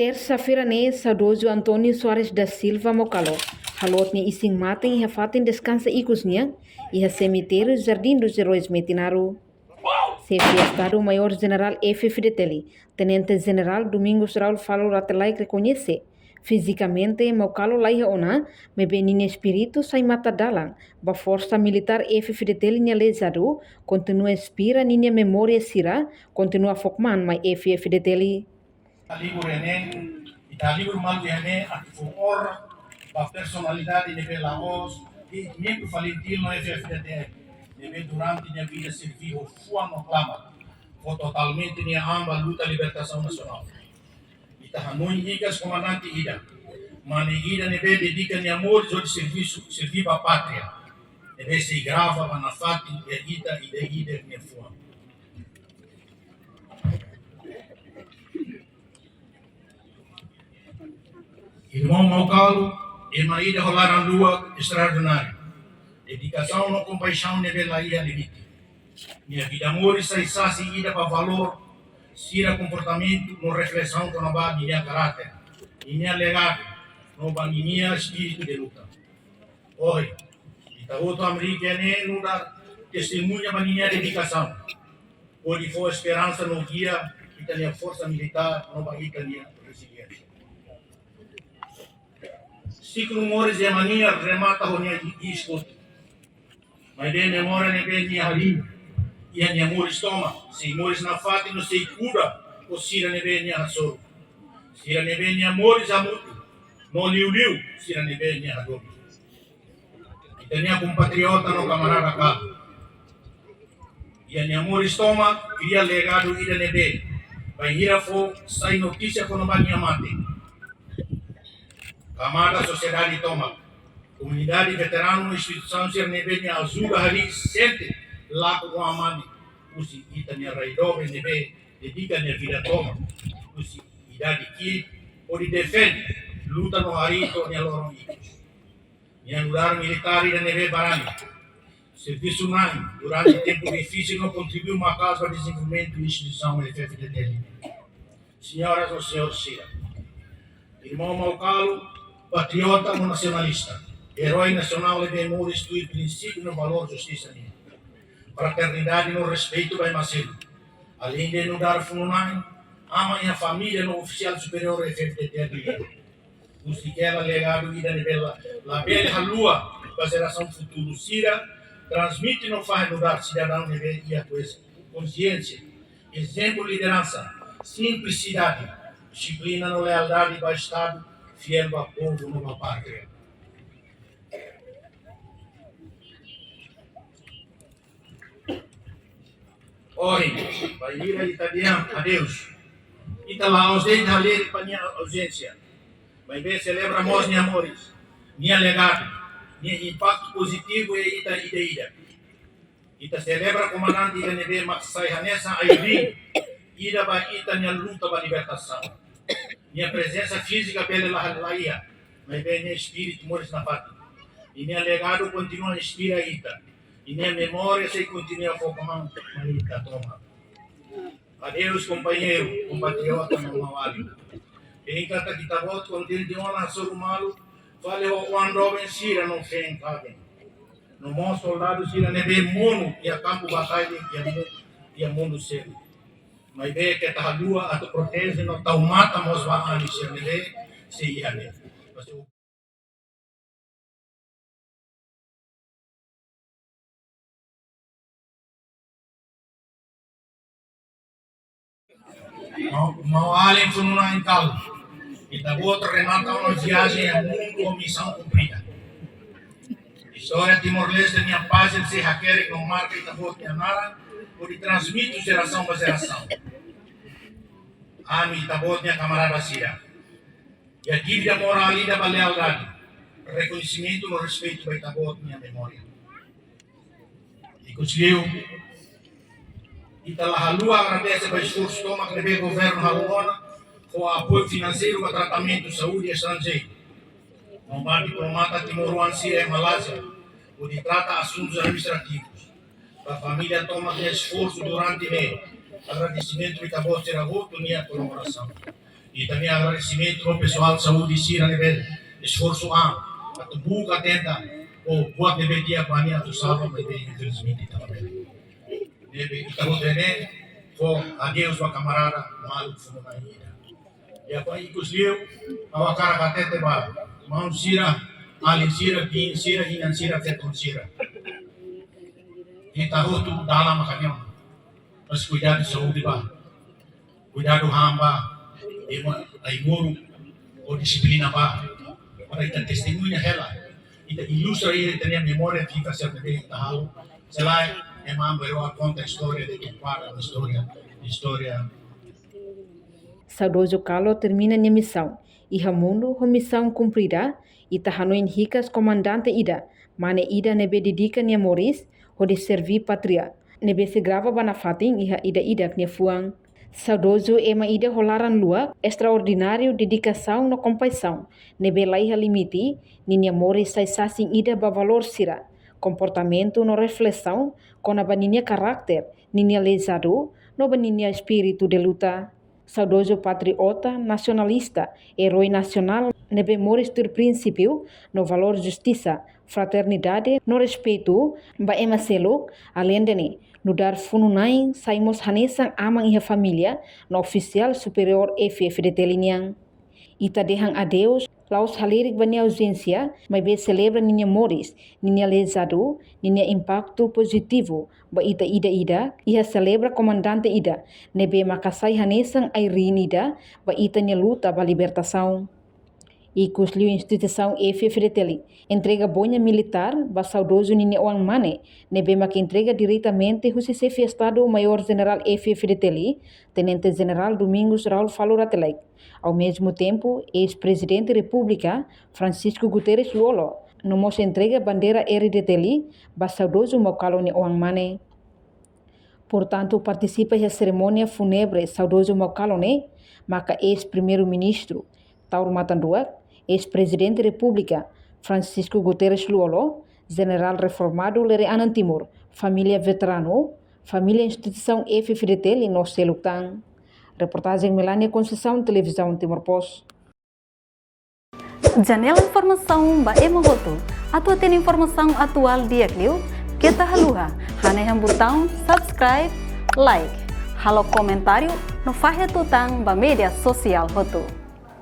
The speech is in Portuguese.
Terça-feira, saudoso Antônio Soares da Silva Mocalo. Halotnya ising matem e hafatem descansa ikusnya e cemitério Jardim dos Heróis Metinaro. Chefe de Estado-Maior General F. Fideteli, Tenente General Domingos Raul Falo Ratelai reconhece fisicamente Mocalo laiha ona, me benine espírito sai mata dalang, ba força militar F. Fideteli nya lezado, continua inspira ninha memória sira, continua fokman mai F. Fideteli. Libur ene, ita libur malu ene, ati for a personalidade de Laos, e nem Valentino FFDT, deve durante minha vida servir o fuano clama, foi totalmente minha amba luta libertação nacional. Ita hanoi igas comandante Ida, mane Ida neve dedica minha amor de servir a pátria, neve se grava manafati e Ida minha fuano. Irmão Mocalo, irmã Ida rolaram lua extraordinária. Dedicação no compaixão neve la Ida limite. Minha vida amor e saisasi Ida para valor, sira comportamento, no reflexão com a minha caráter, minha legado, no minha espírito de luta. Oi, Ita outro América ne no dar testemunha para minha dedicação. Onde for esperança no guia, Ita minha força militar, no Ita minha resiliência. Ciclo mores de mania remata honia disco. Mas de memória ne bem minha ali. E a minha mores toma. Se mores na fati no sei cura. O sira ne bem minha raso. Sira ne bem minha mores amuto. No liu. Sira ne bem minha radomi. E minha compatriota no camarada cá. E a minha mores toma. Cria legado ida ne bem. Vai ir fo sai notícia quando vai minha mate. Camada sociedade toma, comunidade veterano instituição Cernebe ajuda ali sente lá com a mãe, usi ita minha raidobe nebe dedica minha vida toma, usi idade que pode defende luta no harito minha lorong ikut, minha lugar militar ida nebe barani, serviço nai durante tempo difícil não contribuiu uma causa para o desenvolvimento da instituição FFDT. Senhoras e senhores, irmão Mocalo, patriota ou nacionalista, herói nacional e memória e princípio no valor justiça minha. Fraternidade no respeito vai Macedo. Além de não dar fununai, ama a família no oficial superior FFDT. Os que querem legado vida de bela, la bela lua, para a geração futuro Sira, transmite no faz lugar cidadão de e a consciência, exemplo liderança, simplicidade, disciplina no lealdade para o Estado, fiel ao povo numa pátria. Oi, vai ir a italiano, adeus. Ita lá ausente a ler para minha ausência. Vai ver, celebra meus amores, minha legado, minha impacto positivo e ida. Ita celebra comandante ida nebe maksai hanessa airi, ida ba ita minha luta para libertação. Minha presença física pela laia, mas bem meu espírito mora na pátria. E meu legado continua a inspirar Ita. E minha memória se continua a focar Ita toma. Adeus companheiro, compatriota no Mawali. Quem canta que tá bom, quando ele de uma nação malo, fale o quando vem Sira não fez cabem. No bom soldado Sira nebe mundo e a campo batalha e a mundo cedo. Mas bem que tá lua a protege no tau mata mos va ani sernele se iane. Mau além fununa em cal. E da outra remata uma viagem a mundo com missão cumprida. História Timor-Leste minha página se hacker com marca e da outra nara por transmitir geração para geração. Ami tabot minha camarada Sira. E a dívida moral e da lealdade. Reconhecimento no respeito para tabot minha memória. E conseguiu. E a lua agradece para o esforço toma que o governo Haluana com o apoio financeiro para tratamento de saúde estrangeiro. Bombar diplomata Timoruan Sira e Malásia, onde trata assuntos administrativos. A família toma esforço durante o mês. Agradecimento de tabot será voto minha colaboração. E também agradecimento ao pessoal de saúde Sira nível esforço a buka tenta o buat nível dia pani atau salva nível infelizmente também. Nível itabu tene for adeus wa camarada malu fumana ida. E apa ikus liu awakara katete ba mau Sira alin Sira bin Sira hinan Sira feton Sira. Kita tu dalam makanya mas cuidado de saúde ba. Cuidado hamba ay guru o disiplina ba para ita testemunha ela ita ilustra ele tem a memória fica sempre bem tahalo selain emang baru conta história de que para história. Saudoso Carlo termina minha missão e Ramundo a missão cumprida e tahanoin hicas comandante ida mane ida nebe dedica nia Moris o de servir patria nebe se grava banafating iha ida nia fuang. Saudoso ema ida holaran lua extraordinário dedicação na compaixão nebe laiha limite ninia Moris sai sasing ida ba valor sira comportamento no reflexão com a baninia caráter ninia lesado no baninia espírito de luta. Saudoso patriota nacionalista, herói nacional, nebe Moris ter princípio no valor justiça, fraternidade, no respeito, ba ema seluk, além de no dar fununain, saimos hanesang amang iha família, no oficial superior FF de Teliniang. Ita dehang adeus, laos halirik bania ausência, mas be celebra ninia Moris, ninia lesado, ninia impacto positivo, ba ita ida, iha celebra comandante ida, nebe makasai hanesang airin ida, ba ita nia luta ba libertação. Ikus liu instituição FF de Teli, entrega bonha militar, ba saudoso ninia Oang Mane, nebe mak entrega diretamente o chefe Estado Maior General FF de Teli, Tenente General Domingos Raul Faloratelek. Ao mesmo tempo, ex-presidente da República, Francisco Guterres Luolo, nos entrega bandeira RDTLI, ba saudoso Mokalo ni Oang Mane. Portanto, participa da cerimônia fúnebre saudoso Mokalo ne, maka ex-primeiro-ministro Tauro Matanduak, ex-presidente da República, Francisco Guterres Luolo, general reformado Lere Anan Timur, família veterano, família instituição FFDT no Seluktan. Reportagem Melania Conceição, Televisão Timor Post. Janela informação ba Emogoto. Atua tem informação atual dia Clio. Kita haluha, haneham botão subscribe, like, halo comentário no Fahia Tutang ba media sosial Hotu.